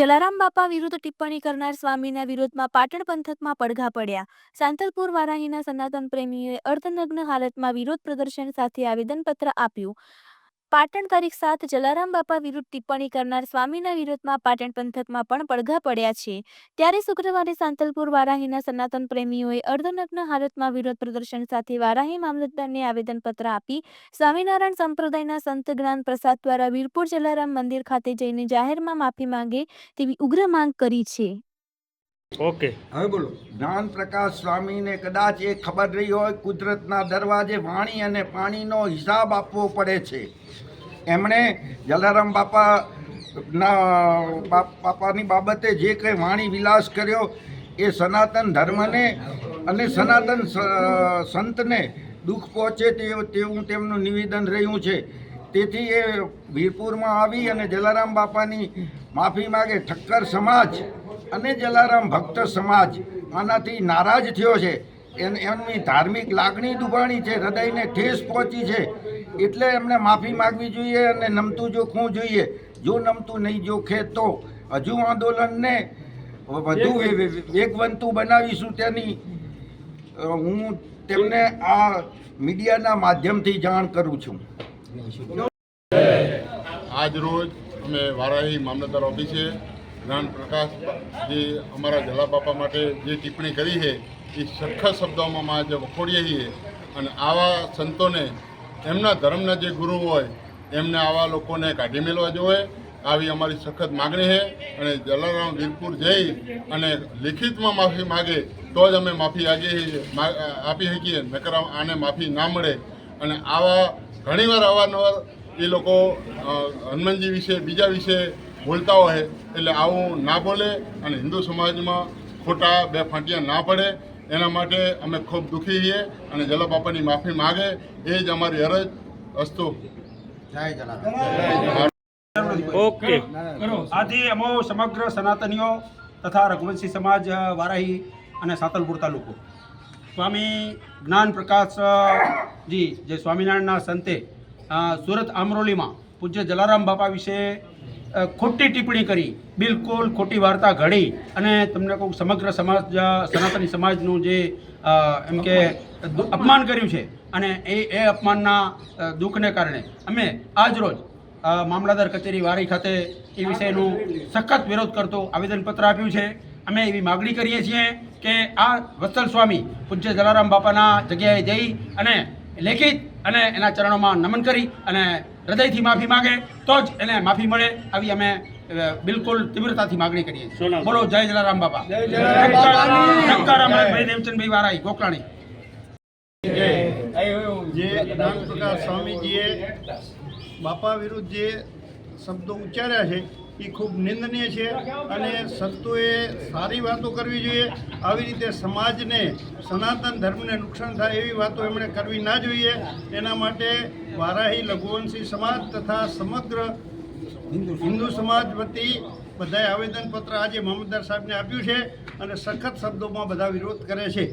જલારામ બાપા વિરુદ્ધ ટિપ્પણી કરનાર સ્વામીના વિરોધમાં પાટણ પંથકમાં પડઘા પડ્યા। સાંતલપુર વારાહીના સનાતન પ્રેમીઓએ અર્ધનગ્ન હાલતમાં વિરોધ પ્રદર્શન સાથે આવેદનપત્ર આપ્યું। પાટણ તારીખ 7 જલારામ બાપા વિરુદ્ધ ટિપ્પણી કરનાર સ્વામીના વિરોધમાં પાટણ પંથકમાં પણ પડઘા પડ્યા છે। ત્યારે શુક્રવારે સાંતલપુર વારાહીના સનાતન પ્રેમીઓએ અર્ધનગ્ન હાલતમાં વિરોધ પ્રદર્શન સાથે વારાહી મામલતદારને આવેદનપત્ર આપી સ્વામિનારાયણ સંપ્રદાયના સંત જ્ઞાન પ્રસાદ દ્વારા વીરપુર જલારામ મંદિર ખાતે જઈને જાહેરમાં માફી માંગે તેવી ઉગ્ર માંગ કરી છે। ઓકે, હવે બોલો। જ્ઞાન પ્રકાશ સ્વામીને કદાચ એ ખબર રહી હોય, કુદરતના દરવાજે વાણી અને પાણીનો હિસાબ આપવો પડે છે। એમણે જલારામ બાપાની બાબતે જે કંઈ વાણી વિલાસ કર્યો એ સનાતન ધર્મને અને સનાતન સંતને દુઃખ પહોંચે તેવું તેમનું નિવેદન રહ્યું છે। તેથી એ વીરપુરમાં આવી અને જલારામ બાપાની માફી માગે। ઠક્કર સમાજ અને જલારામ ભક્ત સમાજ આનાથી નારાજ થયો છે। એમની ધાર્મિક લાગણી દુભાણી છે, હૃદયને ઠેસ પહોંચી છે, એટલે એમને માફી માગવી જોઈએ અને નમતું જોખવું જોઈએ। જો નમતું નહીં જોખે તો હજુ આંદોલનને વધુ વેગવંતું બનાવીશું તેની હું તેમને આ મીડિયાના માધ્યમથી જાણ કરું છું। આજ રોજ અમે વારાહી મામલતદાર ઓફિસે જ્ઞાન પ્રકાશ જે અમારા જલા બાપા માટે જે ટિપ્પણી કરી છે એ સખત શબ્દોમાં આજે વખોડીએ છીએ અને આવા સંતોને એમના ધર્મના જે ગુરુ હોય એમને આવા લોકોને કાઢી મેળવા જોઈએ। આવી અમારી સખત માગણી છે અને જલારામ વીરપુર જઈ અને લિખિતમાં માફી માગે તો જ અમે માફી આપી શકીએ, નકર આને માફી ના મળે। અને આવા ઘણીવાર અવારનવાર એ લોકો હનુમાનજી વિશે બીજા વિશે બોલતા હોય, એટલે આવું ના બોલે અને હિન્દુ સમાજમાં ખોટા બે ફાંટિયા ના પડે એના માટે અમે ખૂબ દુઃખી છીએ અને જલા બાપાની માફી માગે એ જ અમારી અરજ। અસ્તુ, જય જલારામ। ઓકે। આથી અમો સમગ્ર સનાતનીઓ તથા રઘુવંશી સમાજ વારાહી અને સાંતલપુર તાલુકો સ્વામી જ્ઞાન પ્રકાશજી જે સ્વામિનારાયણના સંતે સુરત આમરોલીમાં પૂજ્ય જલારામ બાપા વિશે ખોટી ટિપ્પણી કરી, બિલકુલ ખોટી વાર્તા ઘડી અને તમને કહું સમગ્ર સમાજ સનાતની સમાજનું જે એમ કે અપમાન કર્યું છે અને એ અપમાનના દુઃખને કારણે અમે આજ રોજ મામલતદાર કચેરી વારી ખાતે એ વિષયનું સખત વિરોધ કરતો આવેદનપત્ર આપ્યું છે। અમે એવી માગણી કરીએ છીએ કે આ વત્સલ સ્વામી પૂજ્ય જલારામ બાપાના જગ્યાએ જઈ અને લેખિત અને એના ચરણોમાં નમન કરી અને હૃદયથી માફી માગે તો જ એને માફી મળે, આવી અમે બિલકુલ તીવ્રતાથી માગણી કરીએ છીએ। બોલો જય જલારામ બાપા, ભાઈ દેવચંદભાઈ વારાઈ ગોકલાણી। જે જ્ઞાન પ્રકાશ સ્વામીજીએ બાપા વિરુદ્ધ જે શબ્દો ઉચ્ચાર્યા છે એ ખૂબ નિંદનીય છે અને સંતોએ સારી વાતો કરવી જોઈએ। આવી રીતે સમાજને સનાતન ધર્મને નુકસાન થાય એવી વાતો એમણે કરવી ના જોઈએ। એના માટે વારાહી લઘુવંશી સમાજ તથા સમગ્ર હિન્દુ સમાજ વતી બધાએ આવેદનપત્ર આજે મામલતદાર સાહેબને આપ્યું છે અને સખત શબ્દોમાં બધા વિરોધ કરે છે।